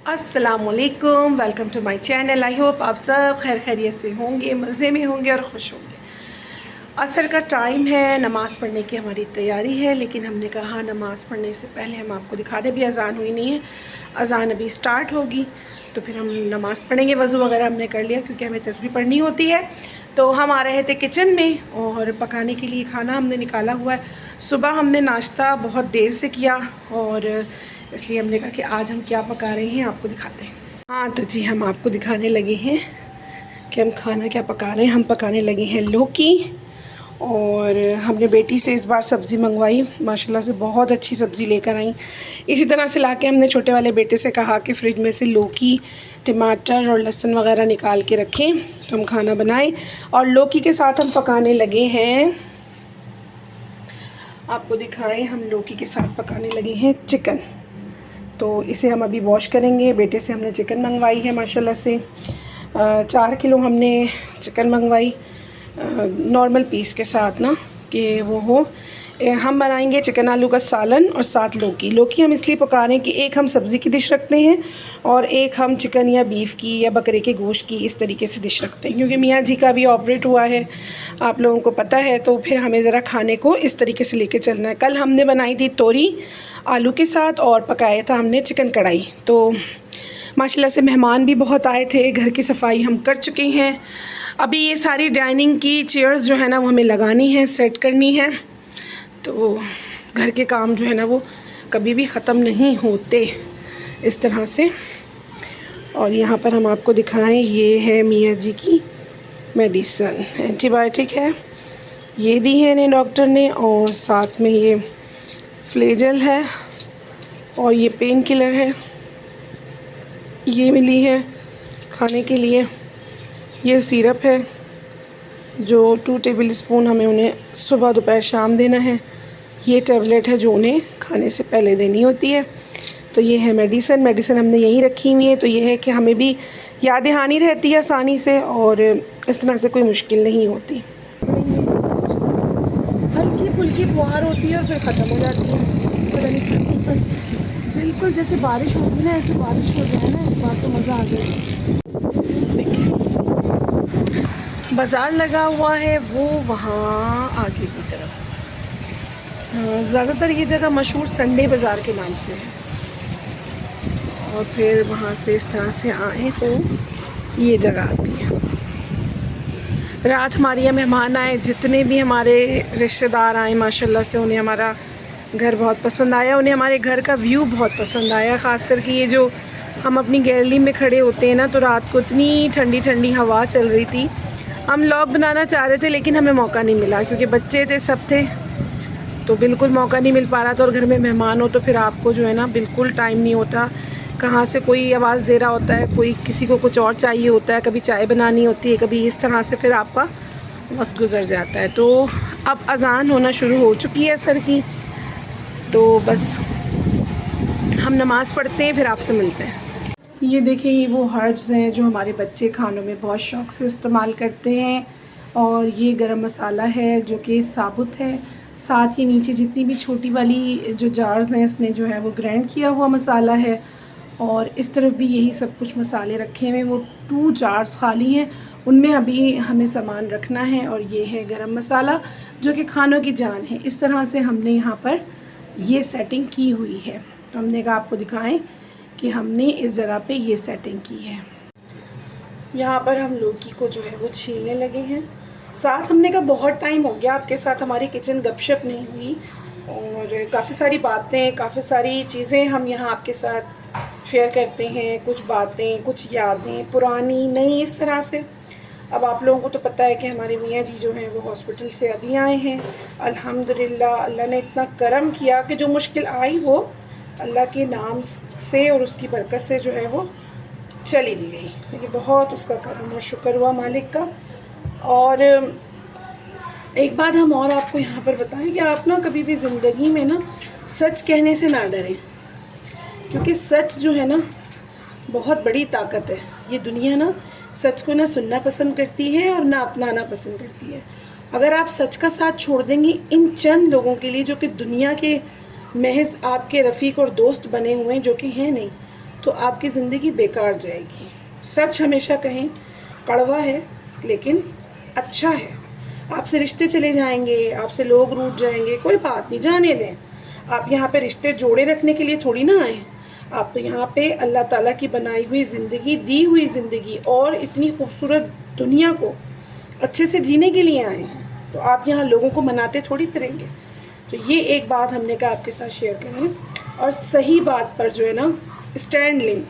अस्सलामुअलैकुम, welcome to my channel. I hope आप सब खैर खैरियत से होंगे, मज़े में होंगे और खुश होंगे। असर का टाइम है, नमाज़ पढ़ने की हमारी तैयारी है, लेकिन हमने कहा नमाज़ पढ़ने से पहले हम आपको दिखा दें। भी अज़ान हुई नहीं है, अज़ान अभी स्टार्ट होगी तो फिर हम नमाज़ पढ़ेंगे। वज़ू वगैरह हमने कर लिया क्योंकि हमें तस्बीह पढ़नी होती है। तो हम आ रहे थे किचन में और पकाने के लिए खाना हमने निकाला हुआ है। सुबह हमने नाश्ता बहुत देर से किया और इसलिए हमने कहा कि आज हम क्या पका रहे हैं आपको दिखाते हैं। हाँ तो जी, हम आपको दिखाने लगे हैं कि हम खाना क्या पका रहे हैं। हम पकाने लगे हैं लौकी, और हमने बेटी से इस बार सब्ज़ी मंगवाई, माशाल्लाह से बहुत अच्छी सब्ज़ी लेकर आई। इसी तरह से लाके हमने छोटे वाले बेटे से कहा कि फ़्रिज में से लौकी, टमाटर और लहसुन वगैरह निकाल के रखें तो हम खाना बनाएं। और लौकी के साथ हम पकाने लगे हैं, आपको दिखाएं, हम लौकी के साथ पकाने लगे हैं चिकन। तो इसे हम अभी वॉश करेंगे। बेटे से हमने चिकन मंगवाई है माशाल्लाह से 4 किलो हमने चिकन मंगवाई, नॉर्मल पीस के साथ ना, कि वो हो। हम बनाएंगे चिकन आलू का सालन और साथ लौकी हम इसलिए पका रहे हैं कि एक हम सब्ज़ी की डिश रखते हैं और एक हम चिकन या बीफ की या बकरे के गोश्त की इस तरीके से डिश रखते हैं, क्योंकि मियाँ जी का भी ऑपरेट हुआ है, आप लोगों को पता है। तो फिर हमें ज़रा खाने को इस तरीके से लेके चलना है। कल हमने बनाई थी तोरी आलू के साथ और पकाया था हमने चिकन कढ़ाई। तो माशाल्लाह से मेहमान भी बहुत आए थे, घर की सफाई हम कर चुके हैं। अभी ये सारी डाइनिंग की चेयर्स जो है ना वो हमें लगानी है, सेट करनी है। तो घर के काम जो है ना वो कभी भी ख़त्म नहीं होते इस तरह से। और यहाँ पर हम आपको दिखाएं, ये है मियाँ जी की मेडिसन, एंटीबायोटिक है, ये दी है इन्हें डॉक्टर ने, और साथ में ये फ्लेजल है और ये पेन किलर है, ये मिली है खाने के लिए। ये सिरप है जो 2 टेबल स्पून हमें उन्हें सुबह दोपहर शाम देना है। ये टैबलेट है जो उन्हें खाने से पहले देनी होती है। तो ये है मेडिसिन हमने यहीं रखी हुई है। तो ये है कि हमें भी याद दहानी रहती है आसानी से और इस तरह से कोई मुश्किल नहीं होती। हल्की फुल्की फुहार होती है और फिर ख़त्म हो जाती है। पता नहीं, बिल्कुल जैसे बारिश होती है ना, ऐसे बारिश हो जाए ना एक बार तो मज़ा आ जाए। बाज़ार लगा हुआ है वो वहाँ आगे की तरफ। ज़्यादातर ये जगह मशहूर संडे बाज़ार के नाम से है। और फिर वहाँ से इस तरह से आए तो ये जगह आती है। रात हमारे यहाँ मेहमान आए, जितने भी हमारे रिश्तेदार आए माशाल्लाह से उन्हें हमारा घर बहुत पसंद आया। उन्हें हमारे घर का व्यू बहुत पसंद आया। ख़ास करके ये जो हम अपनी गैलरी में खड़े होते हैं ना, तो रात को इतनी ठंडी ठंडी हवा चल रही थी। हम व्लॉग बनाना चाह रहे थे लेकिन हमें मौका नहीं मिला क्योंकि बच्चे थे, सब थे, तो बिल्कुल मौका नहीं मिल पा रहा था। और घर में मेहमान हो तो फिर आपको जो है ना बिल्कुल टाइम नहीं होता, कहाँ से कोई आवाज़ दे रहा होता है, कोई किसी को कुछ और चाहिए होता है, कभी चाय बनानी होती है, कभी इस तरह से फिर आपका वक्त गुजर जाता है। तो अब अज़ान होना शुरू हो चुकी है असर की, तो बस हम नमाज़ पढ़ते हैं फिर आपसे मिलते हैं। ये देखें, ये वो हर्ब्स हैं जो हमारे बच्चे खानों में बहुत शौक़ से इस्तेमाल करते हैं। और ये गरम मसाला है जो कि साबुत है। साथ ही नीचे जितनी भी छोटी वाली जो जार्स हैं इसमें जो है वो ग्राइंड किया हुआ मसाला है। और इस तरफ भी यही सब कुछ मसाले रखे हुए हैं। वो 2 जार्स खाली हैं, उनमें अभी हमें सामान रखना है। और ये है गरम मसाला जो कि खानों की जान है। इस तरह से हमने यहाँ पर ये सेटिंग की हुई है। तो हमने कहा आपको दिखाएं कि हमने इस जगह पे ये सेटिंग की है। यहाँ पर हम लौकी को जो है वो छीलने लगे हैं। साथ हमने कहा बहुत टाइम हो गया आपके साथ हमारी किचन गपशप नहीं हुई, और काफ़ी सारी बातें, काफ़ी सारी चीज़ें हम यहाँ आपके साथ शेयर करते हैं। कुछ बातें, कुछ यादें, पुरानी नई, इस तरह से। अब आप लोगों को तो पता है कि हमारे मियाँ जी जो हैं वो हॉस्पिटल से अभी आए हैं। अल्हम्दुलिल्लाह अल्लाह ने इतना करम किया कि जो मुश्किल आई वो अल्लाह के नाम से और उसकी बरकत से जो है वो चली भी गई। लेकिन बहुत उसका करम और शुक्र हुआ मालिक का। और एक बात हम और आपको यहाँ पर बताएं कि आप ना कभी भी ज़िंदगी में ना सच कहने से ना डरें, क्योंकि सच जो है ना बहुत बड़ी ताकत है। ये दुनिया ना सच को ना सुनना पसंद करती है और ना अपनाना पसंद करती है। अगर आप सच का साथ छोड़ देंगी इन चंद लोगों के लिए जो कि दुनिया के महज आपके रफ़ीक और दोस्त बने हुए हैं, जो कि हैं नहीं, तो आपकी ज़िंदगी बेकार जाएगी। सच हमेशा कहें, कड़वा है लेकिन अच्छा है। आपसे रिश्ते चले जाएंगे, आपसे लोग रूठ जाएंगे, कोई बात नहीं, जाने दें। आप यहाँ पे रिश्ते जोड़े रखने के लिए थोड़ी ना आए। आप तो यहाँ पे अल्लाह ताला की बनाई हुई ज़िंदगी, दी हुई ज़िंदगी और इतनी खूबसूरत दुनिया को अच्छे से जीने के लिए आए हैं। तो आप यहाँ लोगों को मनाते थोड़ी फिरेंगे। तो ये एक बात हमने कहा आपके साथ शेयर करें, और सही बात पर जो है ना स्टैंड लें,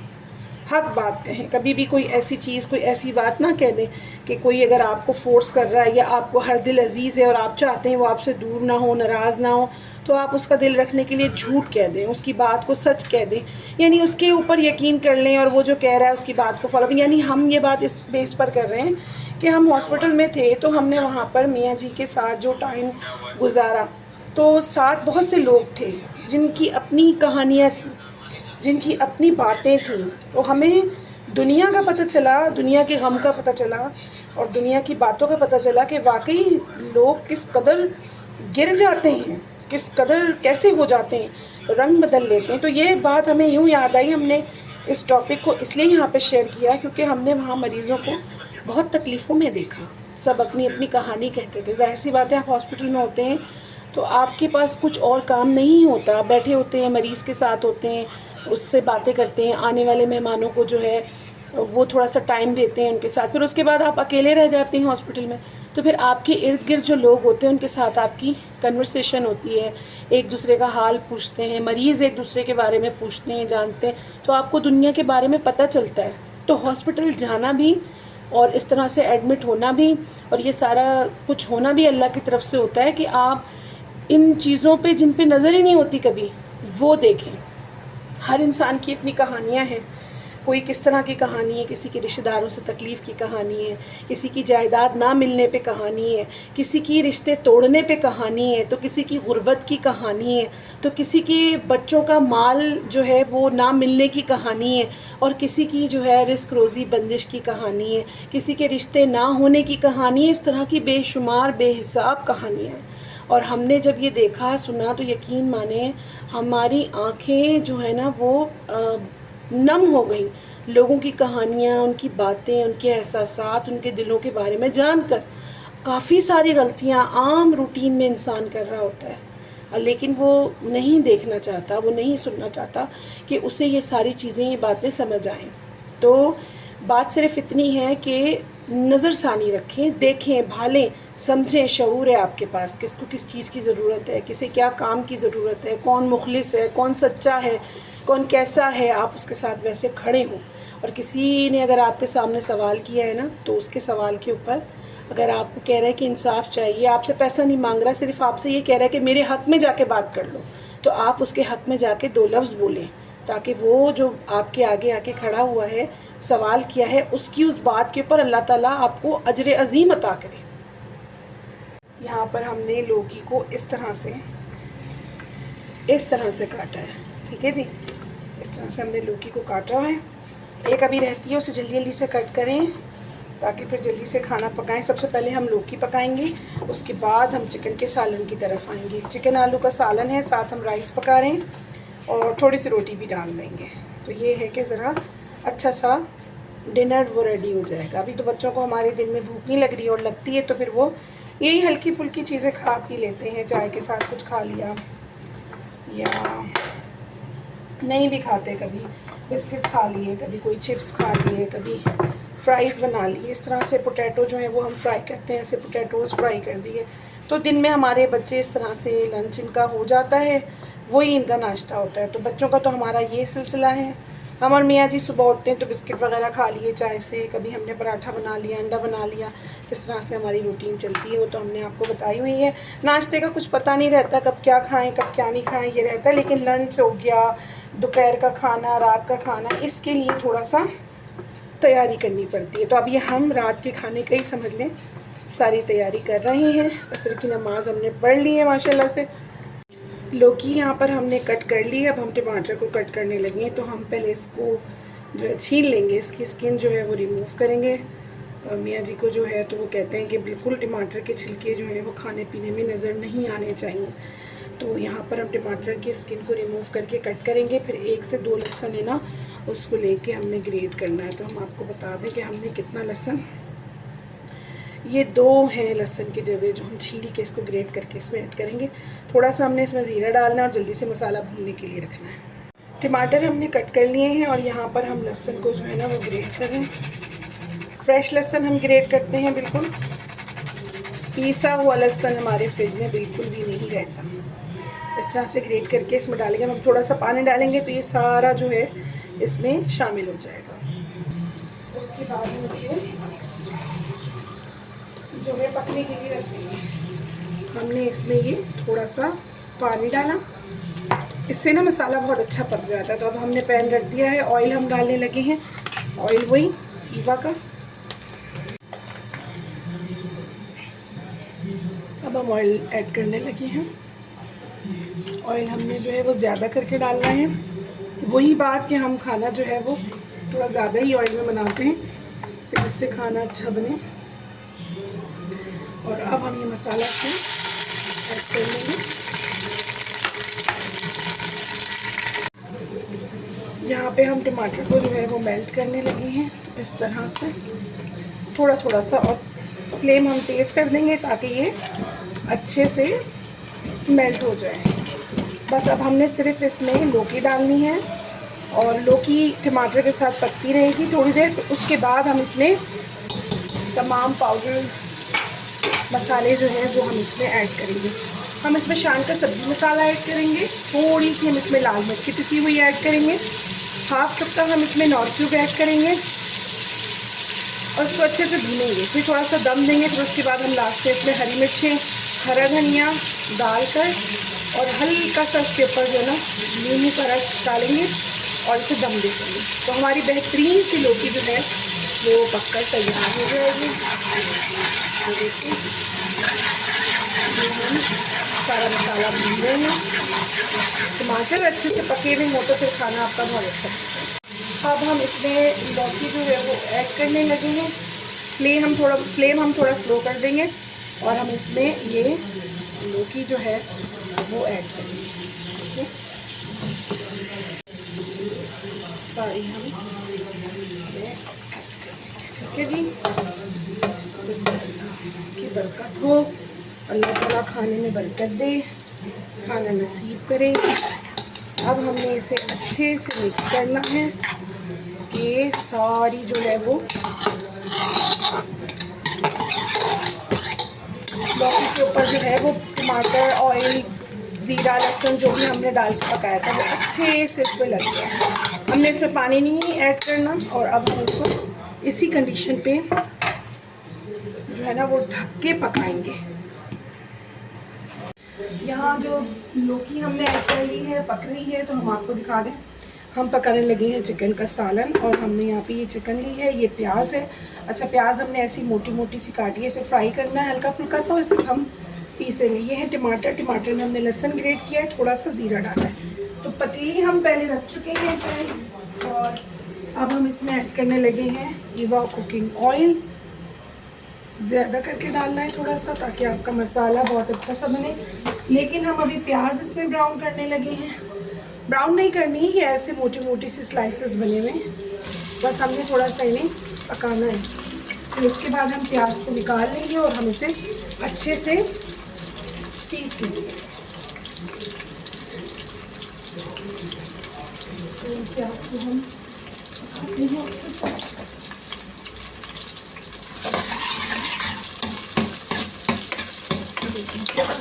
हक बात कहें। कभी भी कोई ऐसी चीज़, कोई ऐसी बात ना कह दें कि कोई अगर आपको फोर्स कर रहा है या आपको हर दिल अजीज़ है और आप चाहते हैं वो आपसे दूर ना हो, नाराज़ ना हो, तो आप उसका दिल रखने के लिए झूठ कह दें, उसकी बात को सच कह दें, यानी उसके ऊपर यकीन कर लें और वो जो कह रहा है उसकी बात को फॉलो। यानी हम ये बात इस बेस पर कर रहे हैं कि हम हॉस्पिटल में थे तो हमने वहाँ पर मियाँ जी के साथ जो टाइम गुजारा, तो साथ बहुत से लोग थे जिनकी अपनी कहानियाँ थी, जिनकी अपनी बातें थीं। तो हमें दुनिया का पता चला, दुनिया के गम का पता चला और दुनिया की बातों का पता चला कि वाकई लोग किस कदर गिर जाते हैं, किस कदर कैसे हो जाते हैं, रंग बदल लेते हैं। तो ये बात हमें यूँ याद आई, हमने इस टॉपिक को इसलिए यहाँ पे शेयर किया क्योंकि हमने वहाँ मरीज़ों को बहुत तकलीफ़ों में देखा। सब अपनी अपनी कहानी कहते थे। ज़ाहिर सी बात है, आप हॉस्पिटल में होते हैं तो आपके पास कुछ और काम नहीं होता, बैठे होते हैं, मरीज़ के साथ होते हैं, उससे बातें करते हैं, आने वाले मेहमानों को जो है वो थोड़ा सा टाइम देते हैं उनके साथ। फिर उसके बाद आप अकेले रह जाते हैं हॉस्पिटल में, तो फिर आपके इर्द गिर्द जो लोग होते हैं उनके साथ आपकी कन्वर्सेशन होती है, एक दूसरे का हाल पूछते हैं, मरीज़ एक दूसरे के बारे में पूछते हैं, जानते हैं, तो आपको दुनिया के बारे में पता चलता है। तो हॉस्पिटल जाना भी और इस तरह से एडमिट होना भी और ये सारा कुछ होना भी अल्लाह की तरफ से होता है कि आप इन चीज़ों पे जिन पे नज़र ही नहीं होती कभी, वो देखें। हर इंसान की अपनी कहानियाँ हैं। कोई किस तरह की कहानी है, किसी के रिश्तेदारों से तकलीफ़ की कहानी है, किसी की जायदाद ना मिलने पे कहानी है, किसी की रिश्ते तोड़ने पे कहानी है, तो किसी की गुर्बत की कहानी है, तो किसी के बच्चों का माल जो है वो ना मिलने की कहानी है, और किसी की जो है रिस्क रोज़ी बंदिश की कहानी है, किसी के रिश्ते ना होने की कहानी है। इस तरह की बेशुमार बेहिसाब कहानियाँ हैं। और हमने जब ये देखा सुना तो यकीन माने हमारी आँखें जो है ना वो नम हो गई, लोगों की कहानियाँ, उनकी बातें, उनके एहसासात, उनके दिलों के बारे में जानकर। काफ़ी सारी गलतियाँ आम रूटीन में इंसान कर रहा होता है, लेकिन वो नहीं देखना चाहता, वो नहीं सुनना चाहता कि उसे ये सारी चीज़ें, ये बातें समझ आएँ। तो बात सिर्फ़ इतनी है कि नज़रसानी रखें, देखें, भालें, समझें। शऊर है आपके पास, किसको किस चीज़ की ज़रूरत है, किसे क्या काम की ज़रूरत है, कौन मुखलिस है, कौन सच्चा है, कौन कैसा है, आप उसके साथ वैसे खड़े हों। और किसी ने अगर आपके सामने सवाल किया है ना, तो उसके सवाल के ऊपर अगर आपको कह रहा है कि इंसाफ चाहिए, आपसे पैसा नहीं मांग रहा, सिर्फ आपसे ये कह रहा है कि मेरे हक़ में जाके बात कर लो, तो आप उसके हक़ में जाके 2 लफ्ज़ बोलें, ताकि वो जो आपके आगे आके खड़ा हुआ है, सवाल किया है, उसकी उस बात के ऊपर अल्लाह ताला आपको अजर अज़ीम अता करे। यहाँ पर हमने लौकी को इस तरह से काटा है, ठीक है जी। इस तरह से हमने लौकी को काटा है। एक अभी रहती है, उसे जल्दी जल्दी से कट करें ताकि फिर जल्दी से खाना पकाएं। सबसे पहले हम लौकी पकाएंगे, उसके बाद हम चिकन के सालन की तरफ आएंगे। चिकन आलू का सालन है, साथ हम राइस पका रहे हैं और थोड़ी सी रोटी भी डाल देंगे। तो ये है कि ज़रा अच्छा सा डिनर वो रेडी हो जाएगा। अभी तो बच्चों को हमारे दिन में भूख नहीं लग रही, और लगती है तो फिर वो यही हल्की फुल्की चीज़ें खा पी लेते हैं, चाय के साथ कुछ खा लिया, या नहीं भी खाते, कभी बिस्किट खा लिए, कभी कोई चिप्स खा लिए, कभी फ्राइज़ बना लिए। इस तरह से पोटैटो जो है वो हम फ्राई करते हैं, ऐसे पोटैटोज़ फ्राई कर दिए। तो दिन में हमारे बच्चे इस तरह से लंच इनका हो जाता है, वही इनका नाश्ता होता है। तो बच्चों का तो हमारा ये सिलसिला है। हम और मियाँ जी सुबह उठते हैं तो बिस्किट वगैरह खा लिए चाय से, कभी हमने पराठा बना लिया, अंडा बना लिया। इस तरह से हमारी रूटीन चलती है, वो तो हमने आपको बताई हुई है। नाश्ते का कुछ पता नहीं रहता, कब क्या खाएं कब क्या नहीं खाएं ये रहता है, लेकिन लंच हो गया, दोपहर का खाना, रात का खाना, इसके लिए थोड़ा सा तैयारी करनी पड़ती है। तो अब ये हम रात के खाने का ही समझ लें सारी तैयारी कर रहे हैं। असर की नमाज़ हमने पढ़ ली है माशाल्लाह से। लौकी यहाँ पर हमने कट कर ली है, अब हम टमाटर को कट करने लगे हैं। तो हम पहले इसको जो है छील लेंगे, इसकी स्किन जो है वो रिमूव करेंगे। मियाँ जी को जो है तो वो कहते हैं कि बिल्कुल टमाटर के छिलके जो हैं वो खाने पीने में नज़र नहीं आने चाहिए। तो यहाँ पर हम टमाटर की स्किन को रिमूव करके कट करेंगे। फिर 1 से 2 लहसुन है ना उसको लेके हमने ग्रेट करना है। तो हम आपको बता दें कि हमने कितना लहसुन, ये 2 हैं लहसुन के जवे जो हम छील के इसको ग्रेट करके इसमें ऐड करेंगे। थोड़ा सा हमने इसमें ज़ीरा डालना है और जल्दी से मसाला भूनने के लिए रखना है। टमाटर हमने कट कर लिए हैं और यहाँ पर हम लहसुन को जो है ना वो ग्रेट कर रहे हैं। फ्रेश लहसुन हम ग्रेट करते हैं, बिल्कुल पीसा हुआ लहसुन हमारे फ्रिज में बिल्कुल भी नहीं रहता। इस तरह से ग्रेट करके इसमें डालेंगे। हम थोड़ा सा पानी डालेंगे तो ये सारा जो है इसमें शामिल हो जाएगा। उसके बाद मुझे जो है पकने के लिए रख देंगे। हमने इसमें ये थोड़ा सा पानी डाला, इससे ना मसाला बहुत अच्छा पक जाता है। तो अब हमने पैन रख दिया है, ऑयल हम डालने लगे हैं। ऑयल वही ईवा का, अब हम ऑयल ऐड करने लगे हैं। ऑयल हमने जो है वो ज़्यादा करके डालना है। वही बात कि हम खाना जो है वो थोड़ा ज़्यादा ही ऑयल में बनाते हैं कि जिससे खाना अच्छा बने। और अब हम ये मसाला इसमें ऐड कर लेंगे। यहाँ पे हम टमाटर को जो है वो मेल्ट करने लगे हैं इस तरह से थोड़ा थोड़ा सा, और फ्लेम हम तेज़ कर देंगे ताकि ये अच्छे से मेल्ट हो जाए। बस अब हमने सिर्फ इसमें लौकी डालनी है और लौकी टमाटर के साथ पकती रहेगी थोड़ी देर। उसके बाद हम इसमें तमाम पाउडर मसाले जो हैं वो हम इसमें ऐड करेंगे। हम इसमें शान का सब्ज़ी मसाला ऐड करेंगे, थोड़ी सी हम इसमें लाल मिर्ची पिसी हुई ऐड करेंगे, हाफ कप का हम इसमें नॉट क्यूब ऐड करेंगे और उसको अच्छे से भूनेंगे। फिर थोड़ा सा दम देंगे। फिर उसके बाद हम लास्ट में इसमें हरी मिर्चें, हरा धनिया डालकर और हल्का सा उसके ऊपर जो है ना नींबू का रस डालेंगे और इसे दम दे देंगे। तो हमारी बेहतरीन सी लौकी जो है वो पककर तैयार हो जाएगी। तो देखिए सारा मसाला भून रहे हैं। टमाटर अच्छे से पके हुए हो तो फिर खाना आपका बहुत अच्छा है। अब हम इसमें लौकी जो है वो ऐड करने लगे हैं। फ्लेम हम थोड़ा स्लो कर देंगे और हम इसमें ये लौकी जो है वो ऐड करेंगे। सारी हम इसमें ऐड करेंगे, ठीक है जी। की बरकत हो, अल्लाह ताला खाने में बरकत दे, खाना नसीब करे। अब हमने इसे अच्छे से मिक्स करना है कि सारी जो है वो लौकी के ऊपर जो है वो टमाटर, ऑयल, ज़ीरा, लहसुन जो भी हमने डाल के पकाया था वो अच्छे से इस पर लग गया। हमने इसमें पानी नहीं ऐड करना और अब हम इसको इसी कंडीशन पे जो है ना वो ढक के पकाएंगे। यहाँ जो लौकी हमने ऐड कर ली है पक रही है, तो हम आपको दिखा दें। हम पकाने लगे हैं चिकन का सालन और हमने यहाँ पे ये चिकन ली है, ये प्याज है। अच्छा, प्याज हमने ऐसी मोटी मोटी सी काटी है, इसे फ्राई करना है हल्का फुल्का सा और इसे हम पीसेंगे। ये है टमाटर, टमाटर में हमने लहसुन ग्रेट किया है, थोड़ा सा ज़ीरा डाला है। तो पतीली हम पहले रख चुके हैं और अब हम इसमें ऐड करने लगे हैं ईवा कुकिंग ऑयल। ज़्यादा करके डालना है थोड़ा सा ताकि आपका मसाला बहुत अच्छा सा बने। लेकिन हम अभी प्याज इसमें ब्राउन करने लगे हैं। ब्राउन नहीं करनी है, ये ऐसे मोटी मोटी सी स्लाइसेस बने हुए, बस हमने थोड़ा सा इन्हें पकाना है। फिर उसके बाद हम प्याज को निकाल लेंगे और हम इसे अच्छे से पीस लेंगे। तो प्याज को हम पकाते हैं,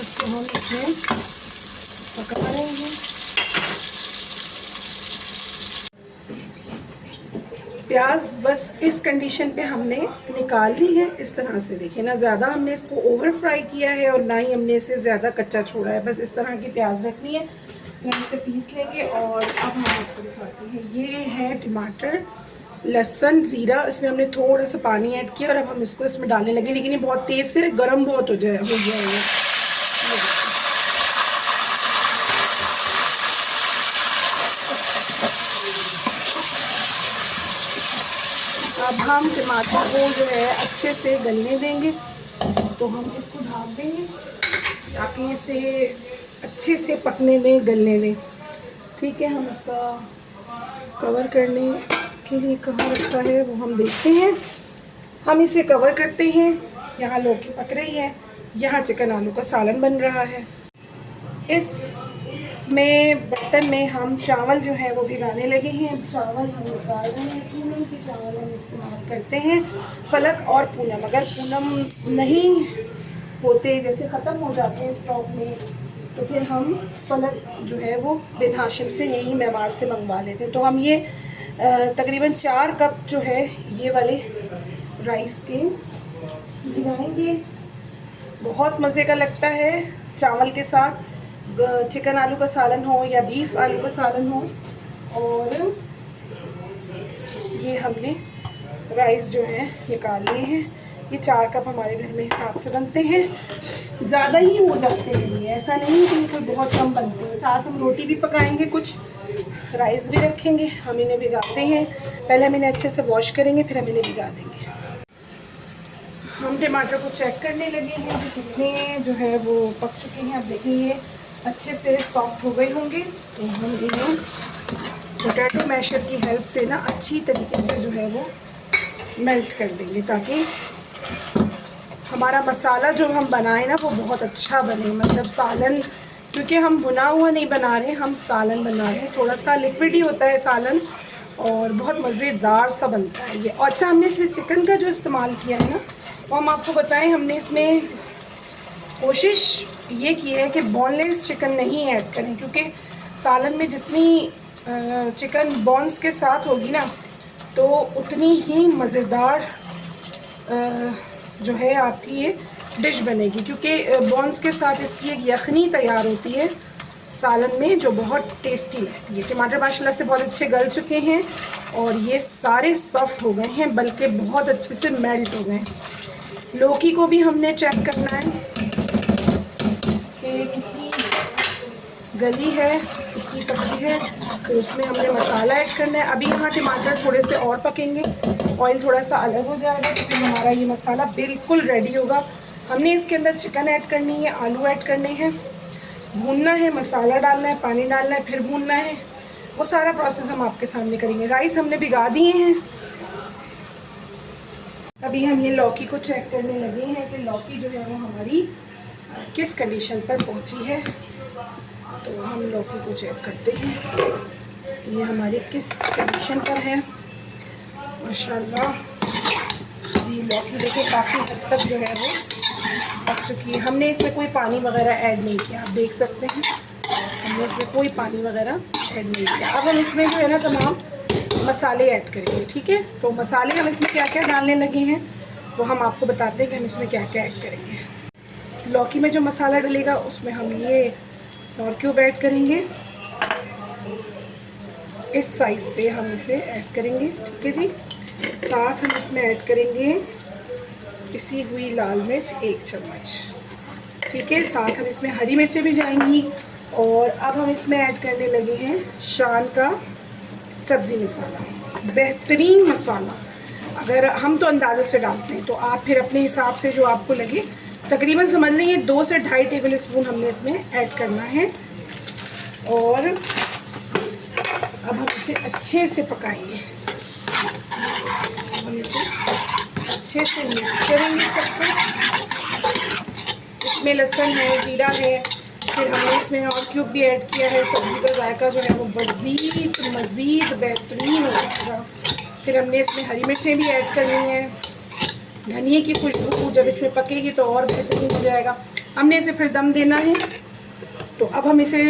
इसको हम इसमें पका रहे हैं। प्याज बस इस कंडीशन पे हमने निकाल ली है, इस तरह से देखिए ना, ज़्यादा हमने इसको ओवर फ्राई किया है और ना ही हमने इसे ज़्यादा कच्चा छोड़ा है। बस इस तरह की प्याज रखनी है। हम इसे पीस लेंगे और अब हम आपको दिखाते हैं। ये है टमाटर, लहसुन, ज़ीरा, इसमें हमने थोड़ा सा पानी ऐड किया और अब हम इसको इसमें डालने लगे। लेकिन ये बहुत तेज़ से गर्म बहुत हो जाएगा। अब हम टमाटर को जो है अच्छे से गलने देंगे। तो हम इसको ढक देंगे ताकि इसे अच्छे से पकने दें, गलने दें। ठीक है, हम इसका कवर करने के लिए कहाँ रखा है वो हम देखते हैं। हम इसे कवर करते हैं। यहाँ लौकी पक रही है, यहाँ चिकन आलू का सालन बन रहा है। इस में बर्तन में हम चावल जो है वो भिगाने लगे हैं। चावल हम उतार रहे हैं। पूनम के चावल हम इस्तेमाल करते हैं, फलक और पूनम। अगर पूनम नहीं होते, जैसे ख़त्म हो जाते हैं स्टॉक में, तो फिर हम फलक जो है वो बिन हाशिम से, यहीं मेवाड़ से मंगवा लेते। तो हम ये तकरीबन 4 कप जो है ये वाले राइस के भिगाएंगे। बहुत मज़े का लगता है चावल के साथ, चिकन आलू का सालन हो या बीफ आलू का सालन हो। और ये हमने राइस जो है निकाल लिए हैं। ये 4 कप हमारे घर में हिसाब से बनते हैं, ज़्यादा ही हो जाते हैं ये, ऐसा नहीं कि कोई बहुत कम बनते हैं। साथ हम रोटी भी पकाएंगे, कुछ राइस भी रखेंगे। हम इन्हें भिगाते हैं, पहले हम इन्हें अच्छे से वॉश करेंगे, फिर हम इन्हें भिगा देंगे। हम टमाटर को चेक करने लगे हैं कि कितने जो है वो पक चुके हैं। अब देखिए ये अच्छे से सॉफ्ट हो गए होंगे। तो हम इन्हें पोटैटो मैशर की हेल्प से ना अच्छी तरीके से जो है वो मेल्ट कर देंगे, ताकि हमारा मसाला जो हम बनाएं ना वो बहुत अच्छा बने। मतलब सालन, क्योंकि हम भुना हुआ नहीं बना रहे, हम सालन बना रहे हैं। थोड़ा सा लिक्विड ही होता है सालन और बहुत मज़ेदार सा बनता है ये। और अच्छा, हमने इसमें चिकन का जो इस्तेमाल किया है ना, वो हम आपको बताएं, हमने इसमें कोशिश ये की है कि बोनलेस चिकन नहीं ऐड करें, क्योंकि सालन में जितनी चिकन बोन्स के साथ होगी ना, तो उतनी ही मज़ेदार जो है आपकी ये डिश बनेगी। क्योंकि बोन्स के साथ इसकी एक यखनी तैयार होती है सालन में, जो बहुत टेस्टी लगती है। टमाटर माशाल्लाह से बहुत अच्छे गल चुके हैं और ये सारे सॉफ्ट हो गए हैं, बल्कि बहुत अच्छे से मेल्ट हो गए हैं। लौकी को भी हमने चेक करना है कि कितनी गली है, कितनी पकी है। तो उसमें हमने मसाला ऐड करना है। अभी यहाँ टमाटर थोड़े से और पकेंगे, ऑयल थोड़ा सा अलग हो जाएगा, तो फिर हमारा ये मसाला बिल्कुल रेडी होगा। हमने इसके अंदर चिकन ऐड करनी है, आलू ऐड करने हैं, भूनना है, मसाला डालना है, पानी डालना है, फिर भूनना है। वो सारा प्रोसेस हम आपके सामने करेंगे। राइस हमने भिगा दिए हैं। अभी हम ये लौकी को चेक करने लगे हैं कि लौकी जो है वो हमारी किस कंडीशन पर पहुंची है। तो हम लौकी को चेक करते हैं कि ये हमारी किस कंडीशन पर है। माशाल्लाह जी, लौकी देखिए काफ़ी हद तक जो है वो पक चुकी है। हमने इसमें कोई पानी वगैरह ऐड नहीं किया, आप देख सकते हैं, हमने इसमें कोई पानी वगैरह ऐड नहीं किया। अब हम इसमें जो है ना तमाम मसाले ऐड करेंगे, ठीक है। तो मसाले हम इसमें क्या क्या डालने लगे हैं वो हम आपको बताते हैं कि हम इसमें क्या क्या ऐड करेंगे। लौकी में जो मसाला डलेगा उसमें हम ये और क्यूब ऐड करेंगे, इस साइज़ पे हम इसे ऐड करेंगे, ठीक है जी। साथ हम इसमें ऐड करेंगे पिसी हुई लाल मिर्च 1 चम्मच, ठीक है। साथ हम इसमें हरी मिर्चें भी जाएंगी। और अब हम इसमें ऐड करने लगे हैं शान का सब्ज़ी मसाला, बेहतरीन मसाला। अगर हम तो अंदाज़े से डालते हैं, तो आप फिर अपने हिसाब से जो आपको लगे, तकरीबन समझ लें ये 2 से 2.5 टेबल स्पून हमने इसमें ऐड करना है। और अब हम इसे अच्छे से पकाएंगे, हम इसे अच्छे से मिक्स करेंगे सबको। इसमें लहसुन है, जीरा है, फिर हमने इसमें और क्यूब भी ऐड किया है। सब्ज़ी का जायका जो है वो मज़ीद बेहतरीन हो जाएगा। फिर हमने इसमें हरी मिर्चें भी ऐड करनी है, धनिए की खुशबू जब इसमें पकेगी तो और बेहतरीन हो जाएगा। हमने इसे फिर दम देना है। तो अब हम इसे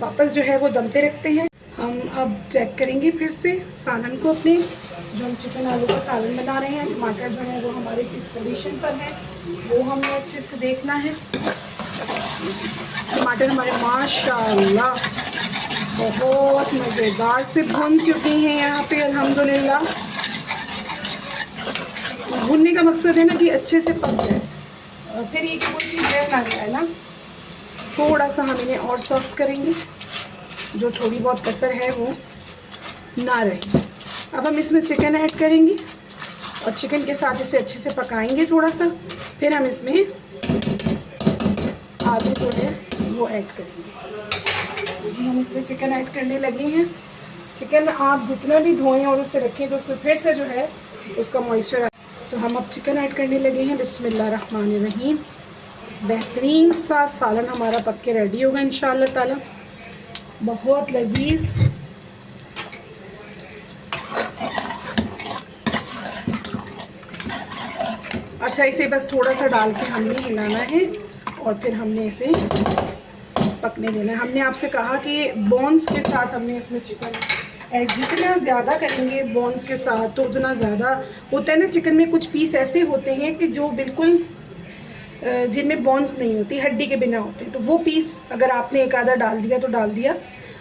वापस जो है वो दम पे रखते हैं। हम अब चेक करेंगे फिर से सालन को अपने, जो हम चिकन आलू का सालन बना रहे हैं। टमाटर जो है वो हमारे किस कंडीशन पर है वो हमें अच्छे से देखना है। टमाटर हमारे माशाल्लाह बहुत मज़ेदार से भुन चुके हैं यहाँ पे, अल्हम्दुलिल्लाह। भुनने का मकसद है ना कि अच्छे से पक जाए, फिर ये कोई चीज़ रह ना जाए ना। थोड़ा सा हम इन्हें और सॉफ्ट करेंगे, जो थोड़ी बहुत कसर है वो ना रहे। अब हम इसमें चिकन ऐड करेंगे और चिकन के साथ इसे अच्छे से पकाएंगे थोड़ा सा। फिर हम इसमें आलू जो है वो ऐड करेंगे। हम इसमें चिकन ऐड करने लगे हैं चिकन आप जितना भी धोएं और उसे रखें तो उसमें फिर से जो है उसका मॉइस्चर। तो हम अब चिकन ऐड करने लगे हैं। बिस्मिल्लाहिर्रहमानिर्रहीम। बेहतरीन सा सालन हमारा पक के रेडी होगा इंशाअल्लाह ताला, बहुत लजीज। अच्छा, इसे बस थोड़ा सा डाल के हमने हिलाना है और फिर हमने इसे पकने देना है। हमने आपसे कहा कि बोन्स के साथ हमने इसमें चिकन ऐड, जितना ज़्यादा करेंगे बोन्स के साथ तो उतना ज़्यादा होता है ना। चिकन में कुछ पीस ऐसे होते हैं कि जो बिल्कुल जिनमें बोन्स नहीं होती, हड्डी के बिना होते हैं, तो वो पीस अगर आपने एक आधा डाल दिया तो डाल दिया,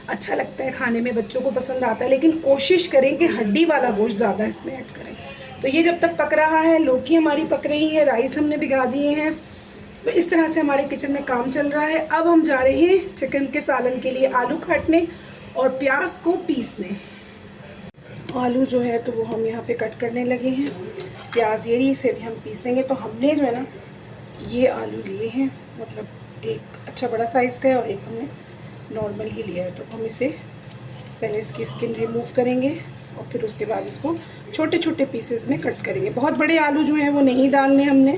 अच्छा लगता है खाने में, बच्चों को पसंद आता है। लेकिन कोशिश करें कि हड्डी वाला गोश्त ज़्यादा इसमें ऐड करें। तो ये जब तक पक रहा है, लौकी हमारी पक रही है, राइस हमने भिगा दिए हैं, तो इस तरह से हमारे किचन में काम चल रहा है। अब हम जा रहे हैं चिकन के सालन के लिए आलू काटने और प्याज को पीसने। आलू जो है तो वो हम यहाँ पे कट करने लगे हैं। प्याज ये से भी हम पीसेंगे। तो हमने जो है ना ये आलू लिए हैं, मतलब एक अच्छा बड़ा साइज़ का है और एक हमने नॉर्मल ही लिया है। तो हम इसे पहले इसकी स्किन रिमूव करेंगे और फिर उसके बाद इसको छोटे छोटे पीसेस में कट करेंगे। बहुत बड़े आलू जो हैं वो नहीं डालने, हमने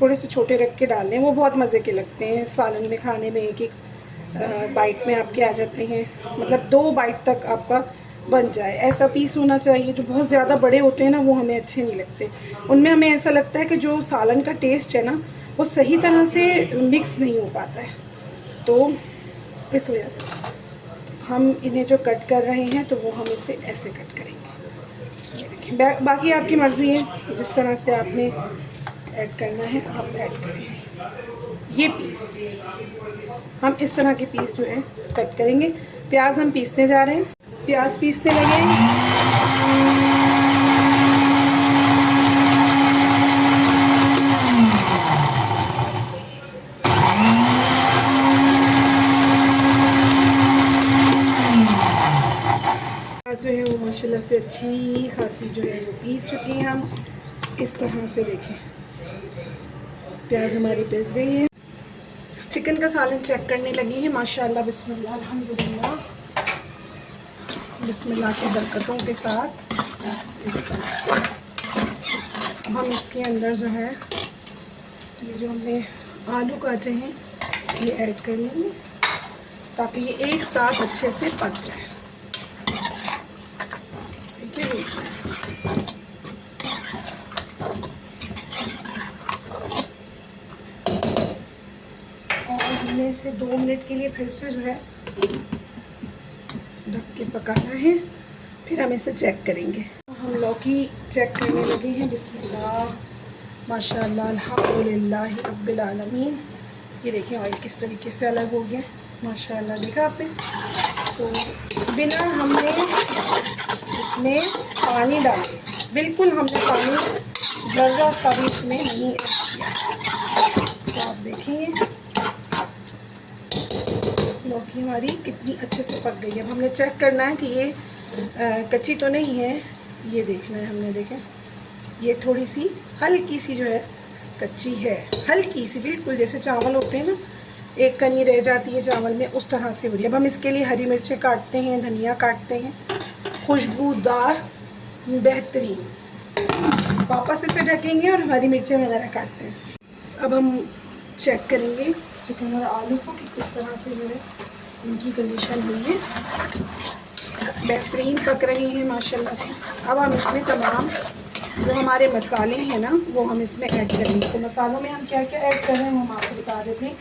थोड़े से छोटे रख के डालने हैं, वो बहुत मज़े के लगते हैं सालन में खाने में। एक एक बाइट में आपके आ जाते हैं, मतलब 2 बाइट तक आपका बन जाए। ऐसा पीस होना चाहिए। जो बहुत ज़्यादा बड़े होते हैं ना वो हमें अच्छे नहीं लगते। उनमें हमें ऐसा लगता है कि जो सालन का टेस्ट है ना वो सही तरह से मिक्स नहीं हो पाता है। तो इस वजह से हम इन्हें जो कट कर रहे हैं तो वो हम इसे ऐसे कट करेंगे। ये देखिए, बाकी आपकी मर्ज़ी है, जिस तरह से आपने ऐड करना है आप ऐड करें। ये पीस हम इस तरह के पीस जो है कट करेंगे। प्याज हम पीसने जा रहे हैं। प्याज पीसने लगे। प्याज जो है वो माशाल्लाह से अच्छी खासी जो है वो पीस चुकी हैं। हम इस तरह से देखें, प्याज हमारी पिस गई है। चिकन का सालन चेक करने लगी है। माशाल्लाह, बिस्मिल्लाह, अल्हम्दुलिल्लाह, बिस्मिल्लाह की बरकतों के साथ अब हम इसके अंदर जो है ये जो हमने आलू काटे हैं ये ऐड कर लेंगे ताकि ये एक साथ अच्छे से पक जाए। ठीक है, और हमने इसे 2 मिनट के लिए फिर से जो है ढक के पकाना है। फिर हम इसे चेक करेंगे। हम लौकी चेक करने लगे हैं। बिस्मिल्लाह, माशाल्लाह, अल्हम्दुलिल्लाह रब्बिल आलमीन। ये देखिए ऑयल किस तरीके से अलग हो गया, माशाल्लाह, देखा आपने। तो बिना हमने इसमें पानी डाले, बिल्कुल हमने पानी ज़रा सा भी इसमें नहीं ऐड किया। तो आप देखेंगे लौकी हमारी कितनी अच्छे से पक गई है। अब हमने चेक करना है कि ये कच्ची तो नहीं है, ये देखना है हमने। देखें ये थोड़ी सी हल्की सी जो है कच्ची है, हल्की सी, बिल्कुल जैसे चावल होते हैं ना, एक कनी रह जाती है चावल में, उस तरह से हो रही है। अब हम इसके लिए हरी मिर्चें काटते हैं, धनिया काटते हैं, खुशबूदार बेहतरीन। वापस इसे ढकेंगे और हरी मिर्चें वगैरह काटते हैं इसमें। अब हम चेक करेंगे चिकन और आलू को कि किस तरह से जो है उनकी कंडीशन हुई है। बेहतरीन पक रही हैं माशाल्लाह से। अब हम इसमें तमाम जो हमारे मसाले हैं ना वो हम इसमें ऐड करेंगे। तो मसालों में हम क्या क्या ऐड कर रहे हैं वो हम आपको बता देते हैं।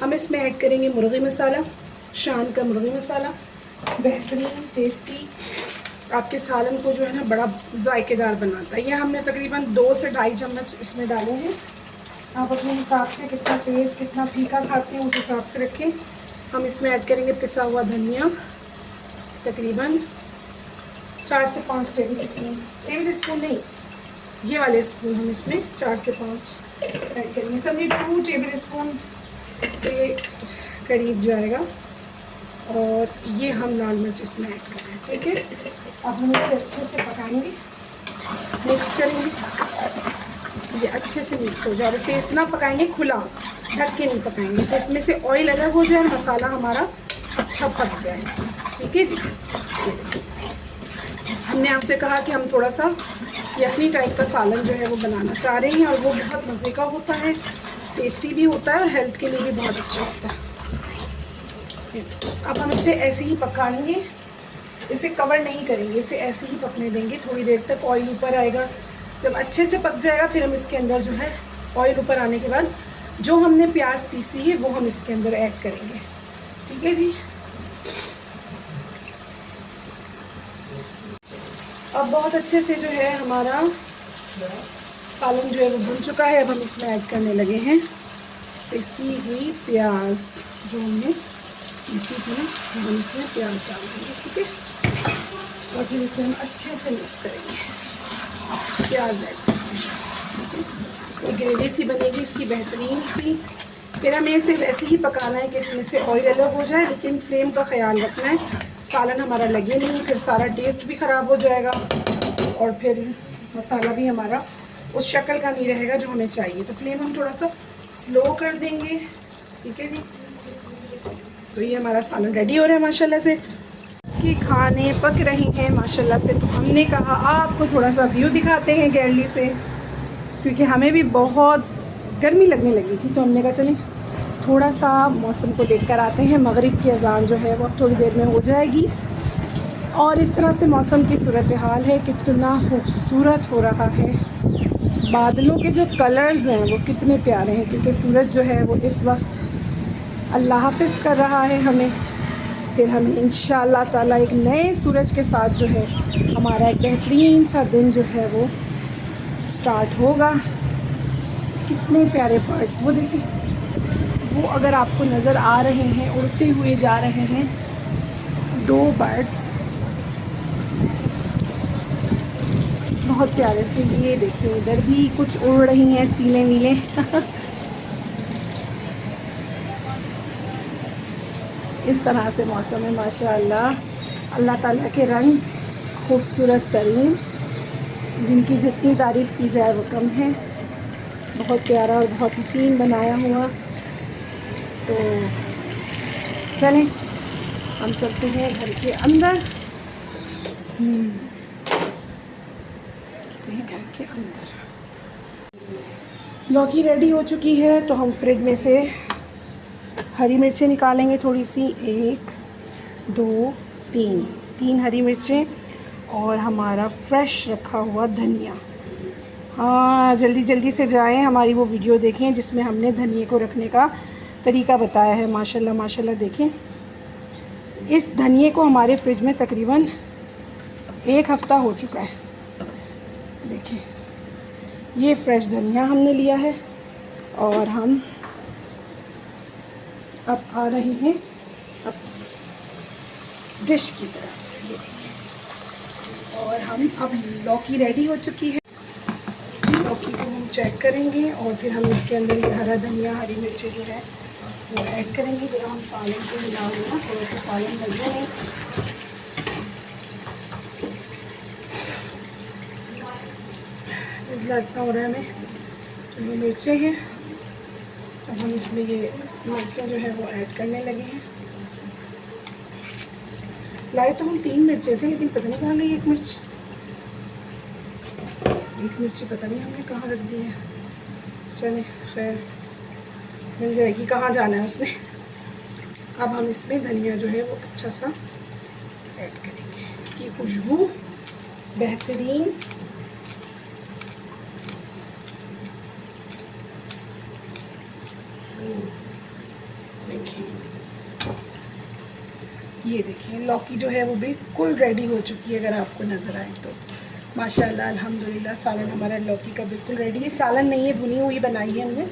हम इसमें ऐड करेंगे मुर्गी मसाला, शान का मुर्गी मसाला, बेहतरीन टेस्टी, आपके सालन को जो है ना बड़ा जायकेदार बनाता है। ये हमने तकरीबन 2 से 2.5 चम्मच इसमें डाले हैं। आप अपने हिसाब से कितना तेज़ कितना फीका खाते हैं उस हिसाब से रखें। हम इसमें ऐड करेंगे पिसा हुआ धनिया, तकरीबन 4 से 5 टेबल स्पून नहीं, ये वाले स्पून हम इसमें 4 से 5 ऐड करेंगे। समझिए 2 टेबल स्पून के करीब जाएगा। और ये हम लाल मिर्च इसमें ऐड कर रहे हैं। ठीक है, अब हम इसे अच्छे से पकाएंगे, मिक्स करेंगे, ये अच्छे से मिक्स हो जाए। और इसे इतना पकाएंगे खुला, ढक के नहीं पकाएंगे, तो इसमें से ऑयल अलग हो जाए और मसाला हमारा अच्छा पक जाए। ठीक है जी। हमने आपसे कहा कि हम थोड़ा सा यखनी टाइप का सालन जो है वो बनाना चाह रहे हैं, और वो बहुत मज़े का होता है, टेस्टी भी होता है और हेल्थ के लिए भी बहुत अच्छा होता है। अब हम इसे ऐसे ही पकाएंगे, इसे कवर नहीं करेंगे, इसे ऐसे ही पकने देंगे थोड़ी देर तक। ऑयल ऊपर आएगा, जब अच्छे से पक जाएगा फिर हम इसके अंदर जो है, ऑयल ऊपर आने के बाद जो हमने प्याज पीसी है वो हम इसके अंदर ऐड करेंगे। ठीक है जी। अब बहुत अच्छे से जो है हमारा सालन जो है वो भुन चुका है। अब हम इसमें ऐड करने लगे हैं पिसी हुई प्याज, जो हमने पीसी थी ना, हम इसमें प्याज डाल देंगे। ठीक है, और फिर इसे हम अच्छे से मिक्स करेंगे। प्याज ऐड तो ग्रेवी सी बनेगी इसकी बेहतरीन सी। फिर हमें इसे वैसे ही पकाना है कि इसमें से ऑयल अलग हो जाए, लेकिन फ्लेम का ख्याल रखना है, सालन हमारा लगे नहीं, फिर सारा टेस्ट भी ख़राब हो जाएगा और फिर मसाला भी हमारा उस शक्ल का नहीं रहेगा जो हमें चाहिए। तो फ्लेम हम थोड़ा सा स्लो कर देंगे। ठीक है जी। तो ये हमारा सालन रेडी हो रहा है माशाल्लाह से, कि खाने पक रही हैं माशाल्लाह से। तो हमने कहा आपको थोड़ा सा व्यू दिखाते हैं गैलरी से, क्योंकि हमें भी बहुत गर्मी लगने लगी थी, तो हमने कहा चलें थोड़ा सा मौसम को देख कर आते हैं। मगरिब की अजान जो है वो थोड़ी देर में हो जाएगी, और इस तरह से मौसम की सूरत हाल है। कितना खूबसूरत हो रहा है, बादलों के जो कलर्स हैं वो कितने प्यारे हैं, क्योंकि सूरज जो है वो इस वक्त अल्लाह हाफ़िज़ कर रहा है हमें। फिर हमें इंशाअल्लाह ताला एक नए सूरज के साथ जो है हमारा एक बेहतरीन सा दिन जो है वो स्टार्ट होगा। कितने प्यारे बर्ड्स, वो देखिए, वो अगर आपको नज़र आ रहे हैं उड़ते हुए जा रहे हैं, 2 बर्ड्स बहुत प्यारे से। ये देखिए इधर भी कुछ उड़ रही हैं, चीलें वीलें। इस तरह से मौसम है माशाअल्लाह। अल्लाह ताला के रंग खूबसूरत तरीन, जिनकी जितनी तारीफ़ की जाए वो कम है। बहुत प्यारा और बहुत हसीन बनाया हुआ। तो चलें हम चलते हैं घर के अंदर। घर के अंदर लौकी रेडी हो चुकी है, तो हम फ्रिज में से हरी मिर्चें निकालेंगे थोड़ी सी, 1 2 3 हरी मिर्चें, और हमारा फ्रेश रखा हुआ धनिया। हाँ, जल्दी जल्दी से जाएं, हमारी वो वीडियो देखें जिसमें हमने धनिए को रखने का तरीका बताया है। माशाल्लाह माशाल्लाह। देखें, इस धनिए को हमारे फ्रिज में तकरीबन 1 हफ़्ता हो चुका है। देखिए, ये फ्रेश धनिया हमने लिया है, और हम अब आ रहे हैं अब डिश की तरफ। और हम अब लौकी रेडी हो चुकी है, लौकी को हम चेक करेंगे, और फिर हम इसके अंदर ये हरा धनिया, हरी मिर्ची जो है वो ऐड करेंगे। फिर हम सालन को मिलाएंगे ना, थोड़ा सा सालन डालेंगे। इसलिए इतना हो रहा है हमें। तो ये मिर्चें हैं, अब हम इसमें ये मिर्चें जो है वो ऐड करने लगे हैं। लाए तो हम 3 मिर्चें थे, लेकिन पता नहीं कहाँ गई एक मिर्ची पता नहीं हमने कहाँ रख दी है। चले खैर, मिल जाएगी, कहाँ जाना है उसमें। अब हम इसमें धनिया जो है वो अच्छा सा ऐड करेंगे, इसकी खुशबू बेहतरीन। देखिए, ये देखिए लौकी जो है वो बिल्कुल रेडी हो चुकी है, अगर आपको नज़र आए तो। माशाल्लाह अल्हम्दुलिल्लाह, सालन हमारा लौकी का बिल्कुल रेडी है। सालन नहीं है, भुनी हुई बनाई है हमने,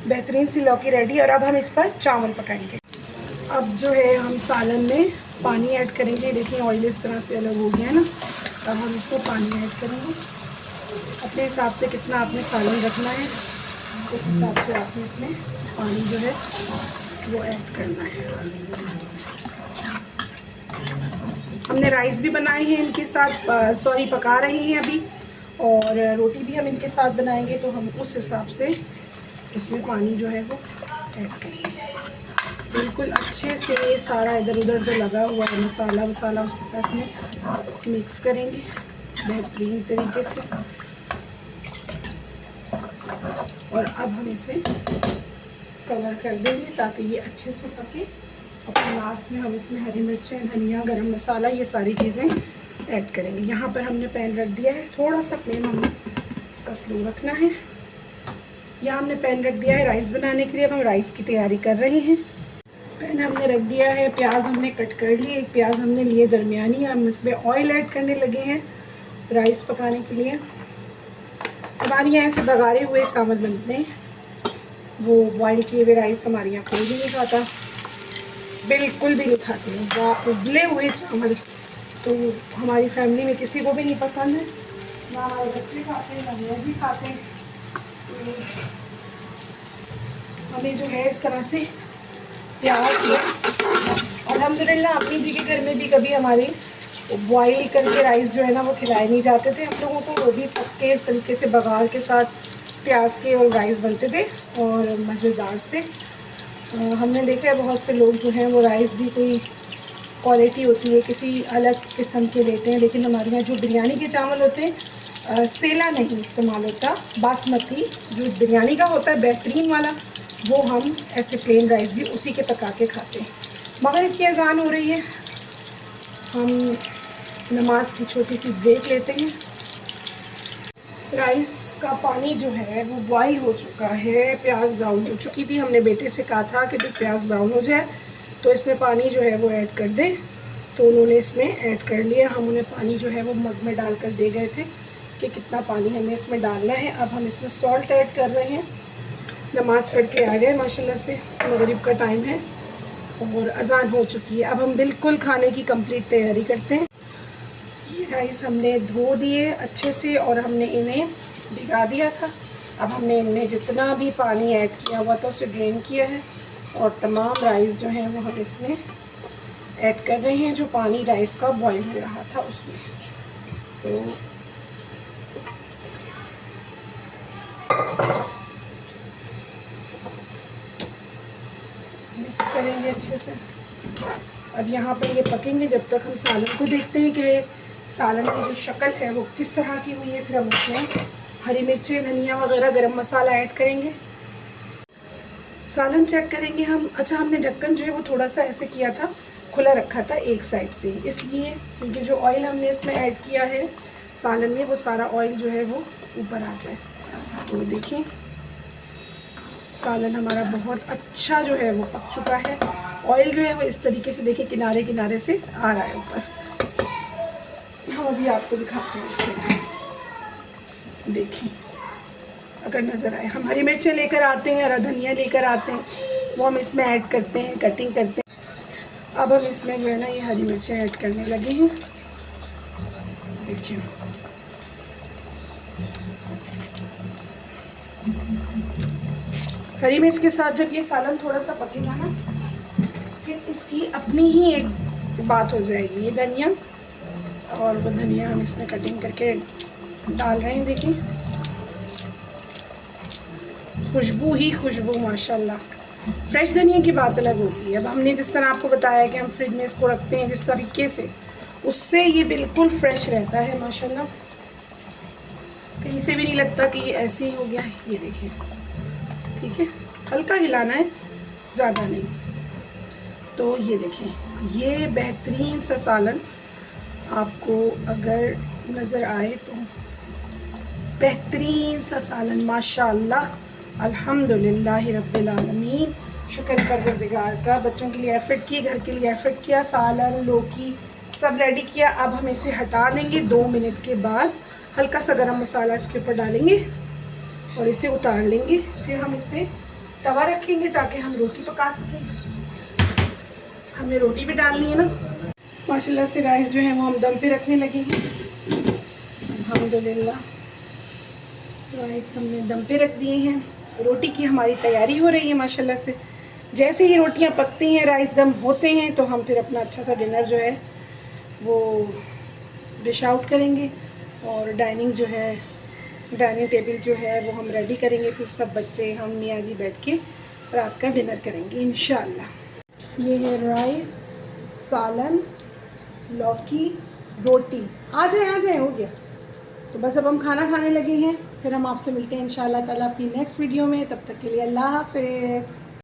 बेहतरीन सी लौकी रेडी। और अब हम इस पर चावल पकाएंगे। अब जो है हम सालन में पानी ऐड करेंगे। देखिए ऑयल इस तरह से अलग हो गया है ना, अब हम इसमें पानी ऐड करेंगे। अपने हिसाब से कितना आपने सालन रखना है उस हिसाब से आपने इसमें पानी जो है वो ऐड करना है। हमने राइस भी बनाए हैं इनके साथ, पका रहे हैं अभी, और रोटी भी हम इनके साथ बनाएंगे। तो हम उस हिसाब से इसमें पानी जो है वो ऐड करेंगे। बिल्कुल अच्छे से सारा इधर उधर जो लगा हुआ है मसाला वसाला उसको इसमें मिक्स करेंगे। बेहतरीन तरीके से। और अब हम इसे कवर कर देंगे ताकि ये अच्छे से पके। और फिर लास्ट में हम इसमें हरी मिर्चें, धनिया, गरम मसाला, ये सारी चीज़ें ऐड करेंगे। यहाँ पर हमने पैन रख दिया है, थोड़ा सा फ्लेम हमें इसका स्लो रखना है। यहाँ हमने पैन रख दिया है राइस बनाने के लिए। अब हम राइस की तैयारी कर रहे हैं। पैन हमने रख दिया है, प्याज हमने कट कर लिए, एक प्याज हमने लिए दरमियानी। हम इसमें ऑयल ऐड करने लगे हैं राइस पकाने के लिए। हमारे यहाँ ऐसे बघारे हुए चावल बनते हैं, वो बॉयल किए हुए राइस हमारे यहाँ कोई भी नहीं खाता, बिल्कुल भी नहीं खाते हैं। वो उबले हुए चावल तो हमारी फैमिली में किसी को भी नहीं पसंद है, ना हमारे बच्चे खाते हैं, ना मैं भी खाते हैं। तो हमें जो है इस तरह से प्याज, अल्हम्दुलिल्लाह अपनी जी के घर में भी कभी हमारे बॉयल करके राइस जो है ना वो खिलाए नहीं जाते थे हम लोगों को। वो भी पक्के इस तरीके से बघार के साथ प्याज के और राइस बनते थे और मज़ेदार से। हमने देखा है बहुत से लोग जो हैं वो राइस भी कोई क्वालिटी होती है किसी अलग किस्म के लेते हैं, लेकिन हमारे यहाँ जो बिरयानी के चावल होते हैं सेला नहीं इस्तेमाल होता, बासमती जो बिरयानी का होता है बेहतरीन वाला, वो हम ऐसे प्लेन राइस भी उसी के पका के खाते हैं। मगरिब की अज़ान हो रही है, हम नमाज की छोटी सी ब्रेक लेते हैं। राइस का पानी जो है वो बॉईल हो चुका है, प्याज ब्राउन हो चुकी थी। हमने बेटे से कहा था कि जब प्याज ब्राउन हो जाए तो इसमें पानी जो है वो ऐड कर दें, तो उन्होंने इसमें ऐड कर लिया। हम उन्हें पानी जो है वो मग में डाल कर दे गए थे कि कितना पानी हमें इसमें डालना है। अब हम इसमें सॉल्ट ऐड कर रहे हैं। नमाज़ पढ़ के आ गए माशाल्लाह से, मगरिब का टाइम है और अज़ान हो चुकी है। अब हम बिल्कुल खाने की कंप्लीट तैयारी करते हैं। ये राइस हमने धो दिए अच्छे से और हमने इन्हें भिगा दिया था। अब हमने इनमें जितना भी पानी ऐड किया हुआ था उसे ड्रेन किया है और तमाम राइस जो हैं वो हम इसमें ऐड कर रहे हैं, जो पानी राइस का बॉईल हो रहा था उसमें। तो मिक्स करेंगे अच्छे से। अब यहाँ पर ये पकेंगे जब तक हम सालन को देखते हैं कि सालन की जो शक्ल है वो किस तरह की हुई है। फिर हम उसमें हरी मिर्चें, धनिया वगैरह, गरम मसाला ऐड करेंगे। सालन चेक करेंगे हम। अच्छा, हमने ढक्कन जो है वो थोड़ा सा ऐसे किया था, खुला रखा था एक साइड से, इसलिए क्योंकि जो ऑयल हमने इसमें ऐड किया है सालन में वो सारा ऑयल जो है वो ऊपर आ जाए। तो देखिए सालन हमारा बहुत अच्छा जो है वो पक चुका है। ऑयल जो है वो इस तरीके से देखिए किनारे किनारे से आ रहा है ऊपर। हम अभी आपको दिखाते हैं इसे, देखिए अगर नज़र आए। हम हरी मिर्चें लेकर आते हैं, हरा धनिया लेकर आते हैं, वो हम इसमें ऐड करते हैं, कटिंग करते हैं। अब हम इसमें जो है ना ये हरी मिर्चें ऐड करने लगे हैं। देखिए हरी मिर्च के साथ जब ये सालन थोड़ा सा पकेगा ना, फिर इसकी अपनी ही एक बात हो जाएगी। ये धनिया, और वो धनिया हम इसमें कटिंग करके डाल रहे हैं। देखिए खुशबू ही खुशबू, माशाल्लाह। फ्रेश धनिया की बात अलग होती है। अब हमने जिस तरह आपको बताया कि हम फ्रिज में इसको रखते हैं जिस तरीके से, उससे ये बिल्कुल फ्रेश रहता है माशाल्लाह। कहीं से भी नहीं लगता कि ये ऐसे ही हो गया है। ये देखिए, ठीक है, हल्का हिलाना है, ज़्यादा नहीं। तो ये देखिए, ये बेहतरीन सा सालन आपको अगर नज़र आए तो बेहतरीन सा सालन माशाल्लाह, अल्हम्दुलिल्लाह रब्बिल आलमीन। शुक्र परवरदिगार का, बच्चों के लिए एफर्ट किए, घर के लिए एफर्ट किया, सालन, लौकी सब रेडी किया। अब हम इसे हटा देंगे। 2 मिनट के बाद हल्का सा गरम मसाला इसके ऊपर डालेंगे और इसे उतार लेंगे। फिर हम इस पर तवा रखेंगे ताकि हम रोटी पका सकें। हमें रोटी भी डालनी है ना। माशाल्लाह से राइस जो है वो हम दम पे रखने लगे हैं। अल्हम्दुलिल्लाह राइस हमने दम पे रख दिए हैं। रोटी की हमारी तैयारी हो रही है माशाल्लाह से। जैसे ही रोटियां पकती हैं, राइस दम होते हैं, तो हम फिर अपना अच्छा सा डिनर जो है वो डिश आउट करेंगे और डाइनिंग टेबल जो है वो हम रेडी करेंगे। फिर सब बच्चे, हम, मियाँ जी बैठ के रात का डिनर करेंगे इंशाल्लाह। ये है राइस, सालन, लौकी, रोटी। आ जाए हो गया। तो बस अब हम खाना खाने लगे हैं, फिर हम आपसे मिलते हैं इंशाल्लाह ताला अपनी नेक्स्ट वीडियो में। तब तक के लिए अल्लाह हाफ़िज़।